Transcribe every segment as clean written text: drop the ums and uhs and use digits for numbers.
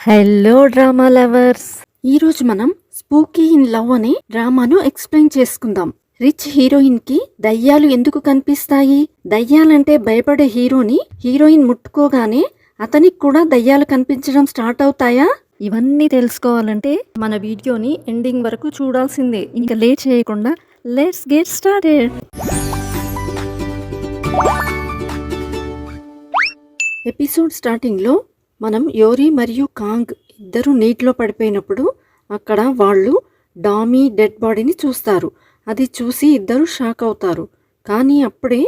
Hello drama lovers, ఈరోజు మనం spooky in love అనే డ్రామాను ఎక్స్ప్లెయిన్ చేసుకుందాం. రిచ్ హీరోయిన్ కి దయ్యాలు ఎందుకు కనిపిస్తాయి? దయ్యాలంటే భయపడే హీరోని హీరోయిన్ ముట్టుకోగానే అతనికి కూడా దయ్యాలు కనిపించడం స్టార్ట్ అవుతాయా? ఇవన్నీ తెలుసుకోవాలంటే మన వీడియోని ఎండింగ్ వరకు చూడాల్సిందే. ఇంకా లేట్ చేయకుండా లెట్స్ గెట్ స్టార్టెడ్. ఎపిసోడ్ స్టార్టింగ్లో మనం యోరి మరియు కాంగ్ ఇద్దరు నీటిలో పడిపోయినప్పుడు అక్కడ వాళ్ళు డామీ డెడ్ బాడీని చూస్తారు. అది చూసి ఇద్దరు షాక్ అవుతారు. కానీ అప్పుడే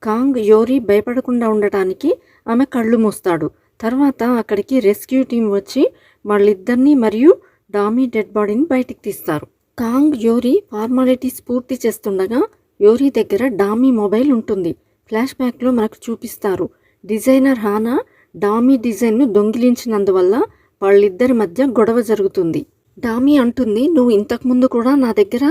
కాంగ్ యోరి భయపడకుండా ఉండటానికి ఆమె కళ్ళు మూస్తాడు. తర్వాత అక్కడికి రెస్క్యూ టీం వచ్చి వాళ్ళిద్దరిని మరియు డామీ డెడ్ బాడీని బయటికి తీస్తారు. కాంగ్ యోరి ఫార్మాలిటీస్ పూర్తి చేస్తుండగా యోరి దగ్గర డామీ మొబైల్ ఉంటుంది. ఫ్లాష్ బ్యాక్లో మనకు చూపిస్తారు డిజైనర్ హానా డామీ డిజైన్ను దొంగిలించినందువల్ల వాళ్ళిద్దరి మధ్య గొడవ జరుగుతుంది. డామీ అంటుంది, నువ్వు ఇంతకుముందు కూడా నా దగ్గర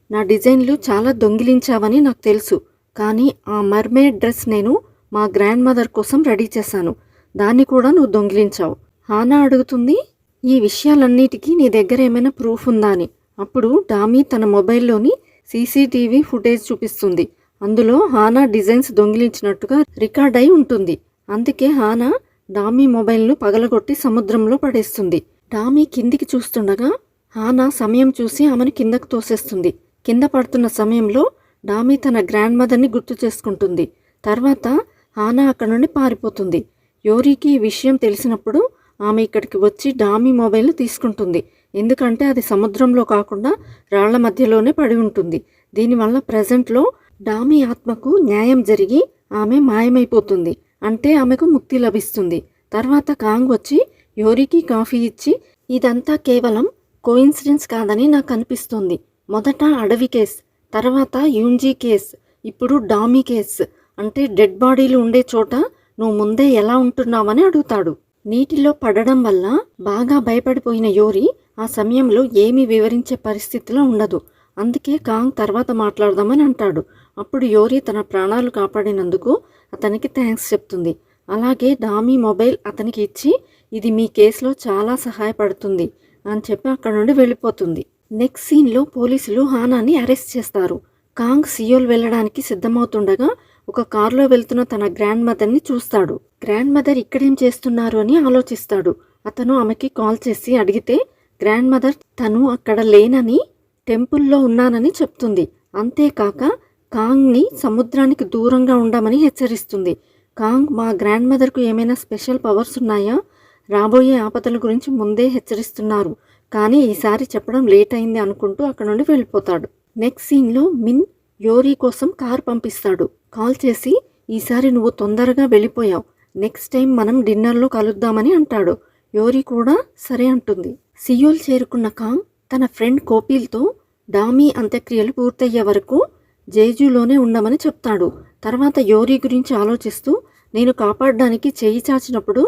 నా డిజైన్లు చాలా దొంగిలించావని నాకు తెలుసు. కానీ ఆ మర్మేడ్ డ్రెస్ నేను మా గ్రాండ్ మదర్ కోసం రెడీ చేశాను. దాన్ని కూడా నువ్వు దొంగిలించావు. హానా అడుగుతుంది, ఈ విషయాలన్నిటికీ నీ దగ్గర ఏమైనా ప్రూఫ్ ఉందా అని. అప్పుడు డామీ తన మొబైల్లోని సీసీటీవీ ఫుటేజ్ చూపిస్తుంది. అందులో హానా డిజైన్స్ దొంగిలించినట్టుగా రికార్డ్ అయి ఉంటుంది. అందుకే హానా డామీ మొబైల్ను పగలగొట్టి సముద్రంలో పడేస్తుంది. డామీ కిందికి చూస్తుండగా హానా సమయం చూసి ఆమెను కిందకు తోసేస్తుంది. కింద పడుతున్న సమయంలో డామీ తన గ్రాండ్ మదర్ని గుర్తు చేసుకుంటుంది. తర్వాత హానా అక్కడ నుండి పారిపోతుంది. యోరికి ఈ విషయం తెలిసినప్పుడు ఆమె ఇక్కడికి వచ్చి డామీ మొబైల్ను తీసుకుంటుంది. ఎందుకంటే అది సముద్రంలో కాకుండా రాళ్ల మధ్యలోనే పడి ఉంటుంది. దీనివల్ల ప్రజెంట్లో డామీ ఆత్మకు న్యాయం జరిగి ఆమె మాయమైపోతుంది. అంటే ఆమెకు ముక్తి లభిస్తుంది. తర్వాత కాంగ్ వచ్చి యోరికి కాఫీ ఇచ్చి ఇదంతా కేవలం కోయిన్సిడెన్స్ కాదని నాకు అనిపిస్తుంది. మొదట అడవి కేస్, తర్వాత యూన్జీ కేస్, ఇప్పుడు డామీ కేస్. అంటే డెడ్ బాడీలు ఉండే చోట నువ్వు ముందే ఎలా ఉంటున్నావని అడుగుతాడు. నీటిలో పడడం వల్ల బాగా భయపడిపోయిన యోరి ఆ సమయంలో ఏమీ వివరించే పరిస్థితిలో ఉండదు. అందుకే కాంగ్ తర్వాత మాట్లాడదామని అంటాడు. అప్పుడు యోరి తన ప్రాణాలు కాపాడినందుకు అతనికి థ్యాంక్స్ చెప్తుంది. అలాగే డామీ మొబైల్ అతనికి ఇచ్చి ఇది మీ కేసులో చాలా సహాయపడుతుంది అని చెప్పి అక్కడ నుండి వెళ్ళిపోతుంది. నెక్స్ట్ సీన్లో పోలీసులు హానాని అరెస్ట్ చేస్తారు. కాంగ్ సియోల్ వెళ్ళడానికి సిద్ధమవుతుండగా ఒక కారులో వెళ్తున్న తన గ్రాండ్ మదర్ని చూస్తాడు. గ్రాండ్ మదర్ ఇక్కడేం చేస్తున్నారు అని ఆలోచిస్తాడు. అతను ఆమెకి కాల్ చేసి అడిగితే గ్రాండ్ మదర్ తను అక్కడ లేనని టెంపుల్లో ఉన్నానని చెప్తుంది. అంతేకాక కాంగ్ని సముద్రానికి దూరంగా ఉండమని హెచ్చరిస్తుంది. కాంగ్, మా గ్రాండ్ మదర్కు ఏమైనా స్పెషల్ పవర్స్ ఉన్నాయా? రాబోయే ఆపదల గురించి ముందే హెచ్చరిస్తున్నారు, కానీ ఈసారి చెప్పడం లేట్ అయింది అనుకుంటూ అక్కడ నుండి వెళ్ళిపోతాడు. నెక్స్ట్ సీన్లో మిన్ యోరి కోసం కార్ పంపిస్తాడు. కాల్ చేసి ఈసారి నువ్వు తొందరగా వెళ్ళిపోయావు, నెక్స్ట్ టైం మనం డిన్నర్లో కలుద్దామని అంటాడు. యోరి కూడా సరే అంటుంది. సియోల్ చేరుకున్న కాంగ్ తన ఫ్రెండ్ కోపిల్తో డామీ అంత్యక్రియలు పూర్తయ్యే వరకు జైజులోనే ఉండమని చెప్తాడు. తర్వాత యోరి గురించి ఆలోచిస్తూ నేను కాపాడడానికి చెయ్యి చాచినప్పుడు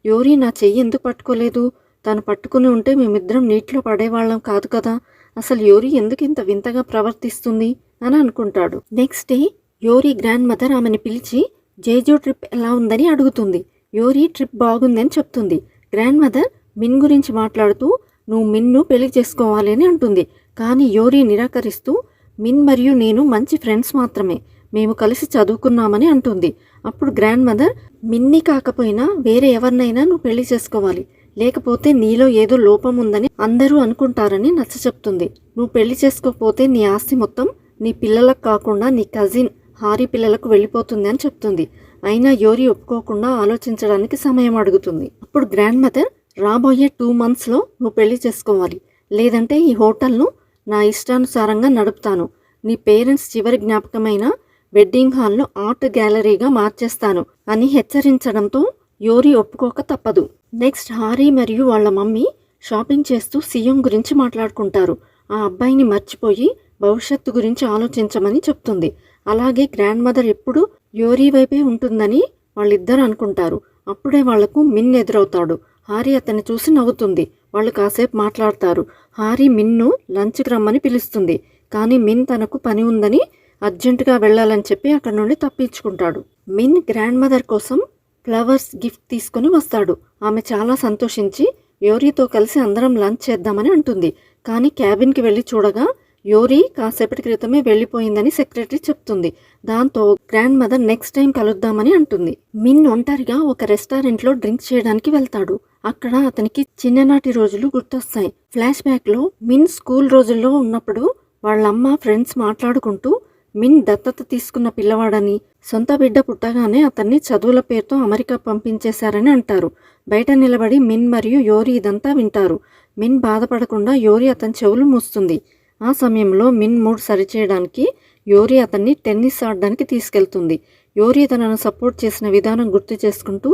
యోరి నా చెయ్యి ఎందుకు పట్టుకోలేదు? తను పట్టుకుని ఉంటే మేమిద్దరం నీటిలో పడేవాళ్ళం కాదు కదా. అసలు యోరి ఎందుకు ఇంత వింతగా ప్రవర్తిస్తుంది అని అనుకుంటాడు. నెక్స్ట్ డే యోరి గ్రాండ్ మదర్ ఆమెను పిలిచి జైజు ట్రిప్ ఎలా ఉందని అడుగుతుంది. యోరి ట్రిప్ బాగుందని చెప్తుంది. గ్రాండ్ మదర్ మిన్ గురించి మాట్లాడుతూ నువ్వు మిన్ను పెళ్లి చేసుకోవాలి అని అంటుంది. కానీ యోరి నిరాకరిస్తూ మిన్ మరియు నేను మంచి ఫ్రెండ్స్ మాత్రమే, మేము కలిసి చదువుకున్నామని అంటుంది. అప్పుడు గ్రాండ్ మదర్ మిన్ని కాకపోయినా వేరే ఎవరినైనా నువ్వు పెళ్లి చేసుకోవాలి, లేకపోతే నీలో ఏదో లోపం ఉందని అందరూ అనుకుంటారని నచ్చ చెప్తుంది. నువ్వు పెళ్లి చేసుకోకపోతే నీ ఆస్తి మొత్తం నీ పిల్లలకు కాకుండా నీ కజిన్ హారీ పిల్లలకు వెళ్ళిపోతుంది అని చెప్తుంది. అయినా యోరి ఒప్పుకోకుండా ఆలోచించడానికి సమయం అడుగుతుంది. అప్పుడు గ్రాండ్ మదర్ రాబోయే 2 monthsలో నువ్వు పెళ్లి చేసుకోవాలి, లేదంటే ఈ హోటల్ను నా ఇష్టానుసారంగా నడుపుతాను. నీ పేరెంట్స్ చివరి జ్ఞాపకమైన వెడ్డింగ్ హాల్ను ఆర్ట్ గ్యాలరీగా మార్చేస్తాను అని హెచ్చరించడంతో యోరి ఒప్పుకోక తప్పదు. నెక్స్ట్ హారీ మరియు వాళ్ళ మమ్మీ షాపింగ్ చేస్తూ సియోన్ గురించి మాట్లాడుకుంటారు. ఆ అబ్బాయిని మర్చిపోయి భవిష్యత్తు గురించి ఆలోచించమని చెప్తుంది. అలాగే గ్రాండ్ మదర్ ఎప్పుడు యోరి వైపే ఉంటుందని వాళ్ళిద్దరు అనుకుంటారు. అప్పుడే వాళ్లకు మిన్ ఎదురవుతాడు. హారీ అతన్ని చూసి నవ్వుతుంది. వాళ్ళు కాసేపు మాట్లాడతారు. హారీ మిన్ను లంచ్కి రమ్మని పిలుస్తుంది. కానీ మిన్ తనకు పని ఉందని అర్జెంటుగా వెళ్ళాలని చెప్పి అక్కడ నుండి తప్పించుకుంటాడు. మిన్ గ్రాండ్ మదర్ కోసం ఫ్లవర్స్ గిఫ్ట్ తీసుకొని వస్తాడు. ఆమె చాలా సంతోషించి యోరీతో కలిసి అందరం లంచ్ చేద్దామని అంటుంది. కానీ క్యాబిన్కి వెళ్ళి చూడగా యోరీ కాసేపటి క్రితమే వెళ్ళిపోయిందని సెక్రటరీ చెప్తుంది. దాంతో గ్రాండ్ మదర్ నెక్స్ట్ టైం కలుద్దామని అంటుంది. మిన్ ఒంటరిగా ఒక రెస్టారెంట్లో డ్రింక్స్ చేయడానికి వెళ్తాడు. అక్కడ అతనికి చిన్ననాటి రోజులు గుర్తొస్తాయి. ఫ్లాష్ బ్యాక్లో మిన్ స్కూల్ రోజుల్లో ఉన్నప్పుడు వాళ్ళమ్మ ఫ్రెండ్స్ మాట్లాడుకుంటూ మిన్ దత్తత తీసుకున్న పిల్లవాడని, సొంత బిడ్డ పుట్టగానే అతన్ని చదువుల పేరుతో అమెరికా పంపించేశారని అంటారు. బయట నిలబడి మిన్ మరియు యోరీ ఇదంతా వింటారు. మిన్ బాధపడకుండా యోరీ అతని చెవులు మూస్తుంది. ఆ సమయంలో మిన్ మూడ్ సరిచేయడానికి యోరీ అతన్ని టెన్నిస్ ఆడడానికి తీసుకెళ్తుంది. యోరీ తనను సపోర్ట్ చేసిన విధానం గుర్తు చేసుకుంటూ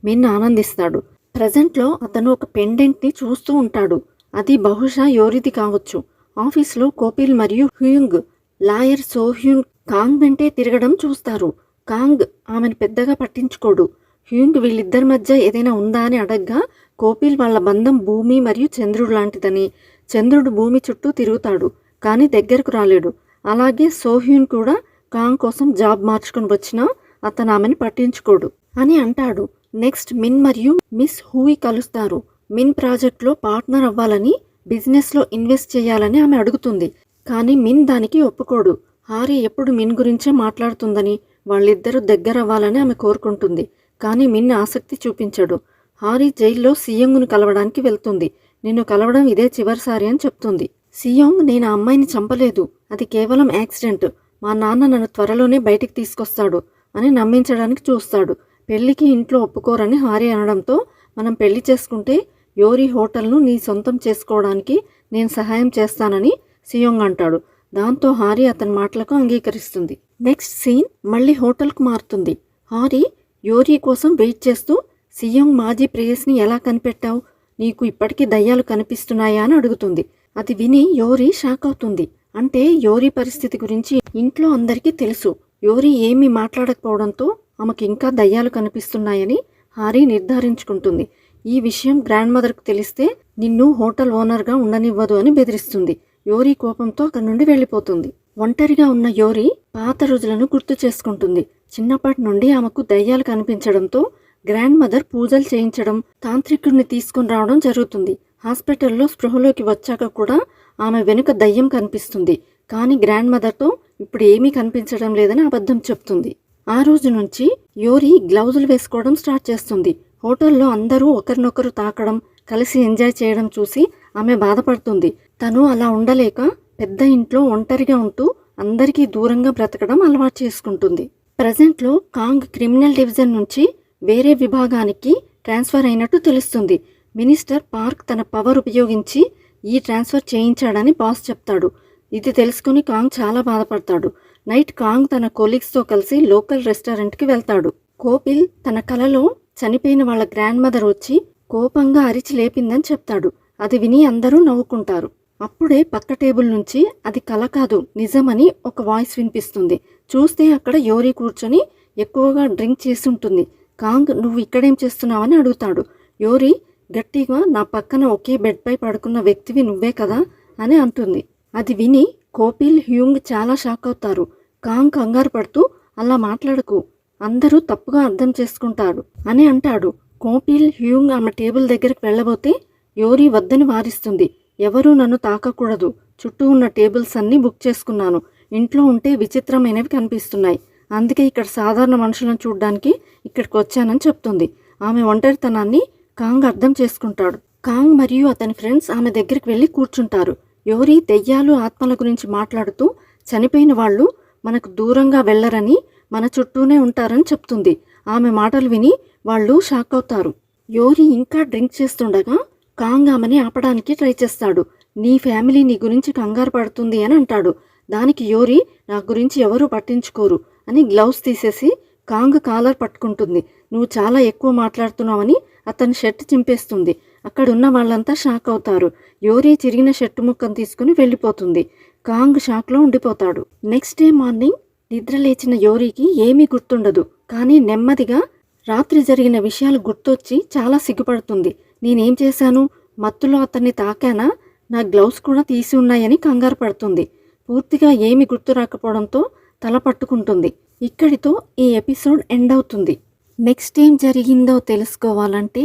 మిన్ ఆనందిస్తాడు. ప్రజెంట్లో అతను ఒక పెండెంట్ని చూస్తూ ఉంటాడు. అది బహుశా యోరీది కావచ్చు. ఆఫీస్లో కోపిల్ మరియు హ్యూంగ్ లాయర్ సోహ్యూన్ కాంగ్ వెంటే తిరగడం చూస్తారు. కాంగ్ ఆమెను పెద్దగా పట్టించుకోడు. హ్యూంగ్ వీళ్ళిద్దరి మధ్య ఏదైనా ఉందా అని అడగ్గా కోపిల్ వాళ్ళ బంధం భూమి మరియు చంద్రుడు లాంటిదని, చంద్రుడు భూమి చుట్టూ తిరుగుతాడు కానీ దగ్గరకు రాలేడు. అలాగే సోహ్యూన్ కూడా కాంగ్ కోసం జాబ్ మార్చుకుని వచ్చినా అతను ఆమెను పట్టించుకోడు అని అంటాడు. నెక్స్ట్ మిన్ మరియు మిస్ హూయి కలుస్తారు. మిన్ ప్రాజెక్ట్లో పార్ట్నర్ అవ్వాలని, బిజినెస్లో ఇన్వెస్ట్ చేయాలని ఆమె అడుగుతుంది. కానీ మిన్ దానికి ఒప్పుకోడు. హారీ ఎప్పుడు మిన్ గురించే మాట్లాడుతుందని, వాళ్ళిద్దరూ దగ్గర అవ్వాలని ఆమె కోరుకుంటుంది. కానీ మిన్ ఆసక్తి చూపించడు. హారీ జైల్లో సియోంగ్ను కలవడానికి వెళ్తుంది. నిన్ను కలవడం ఇదే చివరిసారి అని చెప్తుంది. సియోంగ్, నేను ఆ అమ్మాయిని చంపలేదు, అది కేవలం యాక్సిడెంట్, మా నాన్న నన్ను త్వరలోనే బయటికి తీసుకొస్తాడు అని నమ్మించడానికి చూస్తాడు. పెళ్లికి ఇంట్లో ఒప్పుకోరని హారీ అనడంతో, మనం పెళ్లి చేసుకుంటే యోరీ హోటల్ను నీ సొంతం చేసుకోవడానికి నేను సహాయం చేస్తానని సియోంగ్ అంటాడు. దాంతో హారీ అతని మాటలకు అంగీకరిస్తుంది. నెక్స్ట్ సీన్ మళ్ళీ హోటల్కు మారుతుంది. హారీ యోరీ కోసం వెయిట్ చేస్తూ, సియోంగ్ మాజీ ప్రేయస్ని ఎలా కనిపెట్టావు, నీకు ఇప్పటికీ దయ్యాలు కనిపిస్తున్నాయా అని అడుగుతుంది. అది విని యోరీ షాక్ అవుతుంది. అంటే యోరీ పరిస్థితి గురించి ఇంట్లో అందరికీ తెలుసు. యోరీ ఏమీ మాట్లాడకపోవడంతో ఆమెకు ఇంకా దయ్యాలు కనిపిస్తున్నాయని హారీ నిర్ధారించుకుంటుంది. ఈ విషయం గ్రాండ్ మదర్కు తెలిస్తే నిన్ను హోటల్ ఓనర్గా ఉండనివ్వదు అని బెదిరిస్తుంది. యోరీ కోపంతో అక్కడి నుండి వెళ్ళిపోతుంది. ఒంటరిగా ఉన్న యోరీ పాత రోజులను గుర్తు చేసుకుంటుంది. చిన్నప్పటి నుండి ఆమెకు దయ్యాలు కనిపించడంతో గ్రాండ్ మదర్ పూజలు చేయించడం, తాంత్రికుడిని తీసుకుని రావడం జరుగుతుంది. హాస్పిటల్లో స్పృహలోకి వచ్చాక కూడా ఆమె వెనుక దయ్యం కనిపిస్తుంది. కానీ గ్రాండ్ మదర్తో ఇప్పుడు ఏమీ కనిపించడం లేదని అబద్ధం చెప్తుంది. ఆ రోజు నుంచి యోరీ గ్లౌజులు వేసుకోవడం స్టార్ట్ చేస్తుంది. హోటల్లో అందరూ ఒకరినొకరు తాకడం, కలిసి ఎంజాయ్ చేయడం చూసి ఆమె బాధపడుతుంది. తను అలా ఉండలేక పెద్ద ఇంట్లో ఒంటరిగా ఉంటూ అందరికీ దూరంగా బ్రతకడం అలవాటు చేసుకుంటుంది. ప్రజెంట్లో కాంగ్ క్రిమినల్ డివిజన్ నుంచి వేరే విభాగానికి ట్రాన్స్ఫర్ అయినట్టు తెలుస్తుంది. మినిస్టర్ పార్క్ తన పవర్ ఉపయోగించి ఈ ట్రాన్స్ఫర్ చేయించాడని బాస్ చెప్తాడు. ఇది తెలుసుకుని కాంగ్ చాలా బాధపడతాడు. నైట్ కాంగ్ తన కొలీగ్స్తో కలిసి లోకల్ రెస్టారెంట్కి వెళ్తాడు. కోపిల్ తన కలలో చనిపోయిన వాళ్ళ గ్రాండ్ మదర్ వచ్చి కోపంగా అరిచి లేపిందని చెప్తాడు. అది విని అందరూ నవ్వుకుంటారు. అప్పుడే పక్క టేబుల్ నుంచి అది కల కాదు నిజమని ఒక వాయిస్ వినిపిస్తుంది. చూస్తే అక్కడ యోరీ కూర్చొని ఎక్కువగా డ్రింక్ చేసి ఉంటుంది. కాంగ్, నువ్వు ఇక్కడేం చేస్తున్నావని అడుగుతాడు. యోరీ గట్టిగా, నా పక్కన ఒకే బెడ్పై పడుకున్న వ్యక్తివి నువ్వే కదా అని అంటుంది. అది విని కోపిల్, హ్యూంగ్ చాలా షాక్ అవుతారు. కాంగ్ కంగారు పడుతూ, అలా మాట్లాడకు, అందరూ తప్పుగా అర్థం చేసుకుంటారు అని అంటాడు. కోపిల్, హ్యూంగ్ ఆమె టేబుల్ దగ్గరికి వెళ్ళబోతే యోరీ వద్దని వారిస్తుంది. ఎవరూ నన్ను తాకకూడదు, చుట్టూ ఉన్న టేబుల్స్ అన్నీ బుక్ చేసుకున్నాను, ఇంట్లో ఉంటే విచిత్రమైనవి కనిపిస్తున్నాయి, అందుకే ఇక్కడ సాధారణ మనుషులను చూడ్డానికి ఇక్కడికి వచ్చానని చెప్తుంది. ఆమె ఒంటరితనాన్ని కాంగ్ అర్థం చేసుకుంటాడు. కాంగ్ మరియు అతని ఫ్రెండ్స్ ఆమె దగ్గరికి వెళ్ళి కూర్చుంటారు. యోరీ దెయ్యాలు, ఆత్మల గురించి మాట్లాడుతూ చనిపోయిన వాళ్ళు మనకు దూరంగా వెళ్లరని, మన చుట్టూనే ఉంటారని చెప్తుంది. ఆమె మాటలు విని వాళ్ళు షాక్ అవుతారు. యోరీ ఇంకా డ్రింక్ చేస్తుండగా కాంగ్ ఆమెని ఆపడానికి ట్రై చేస్తాడు. నీ ఫ్యామిలీ నీ గురించి కంగారు పడుతుంది అని అంటాడు. దానికి యోరీ, నా గురించి ఎవరూ పట్టించుకోరు అని గ్లౌస్ తీసేసి కాంగ్ కాలర్ పట్టుకుంటుంది. నువ్వు చాలా ఎక్కువ మాట్లాడుతున్నావని అతని షర్ట్ చింపేస్తుంది. అక్కడున్న వాళ్ళంతా షాక్ అవుతారు. యోరీ చిరిగిన షర్టు ముక్కను తీసుకుని వెళ్ళిపోతుంది. కాంగ్ షాక్లో ఉండిపోతాడు. నెక్స్ట్ డే మార్నింగ్ నిద్ర లేచిన యోరీకి ఏమీ గుర్తుండదు. కానీ నెమ్మదిగా రాత్రి జరిగిన విషయాలు గుర్తొచ్చి చాలా సిగ్గుపడుతుంది. నేనేం చేశాను, మత్తులో అతన్ని తాకానా, నా గ్లౌస్ కూడా తీసి ఉన్నాయని కంగారు పడుతుంది. పూర్తిగా ఏమి గుర్తు రాకపోవడంతో తల పట్టుకుంటుంది. ఇక్కడితో ఈ ఎపిసోడ్ ఎండ్ అవుతుంది. నెక్స్ట్ ఏం జరిగిందో తెలుసుకోవాలంటే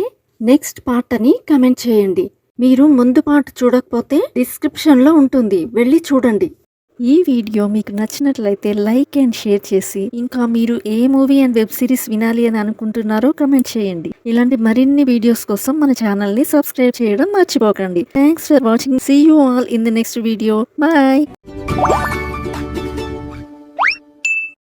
నెక్స్ట్ పార్ట్ అని కమెంట్ చేయండి. మీరు ముందు పార్ట్ చూడకపోతే డిస్క్రిప్షన్లో ఉంటుంది, వెళ్ళి చూడండి. ఈ వీడియో మీకు నచ్చినట్లయితే లైక్ అండ్ షేర్ చేసి, ఇంకా మీరు ఏ మూవీ అండ్ వెబ్ సిరీస్ వినాలి అని అనుకుంటున్నారో కమెంట్ చేయండి. ఇలాంటి మరిన్ని వీడియోస్ కోసం మన ఛానల్ని సబ్స్క్రైబ్ చేయడం మర్చిపోకండి. Thanks for watching. See you all in the next video. Bye.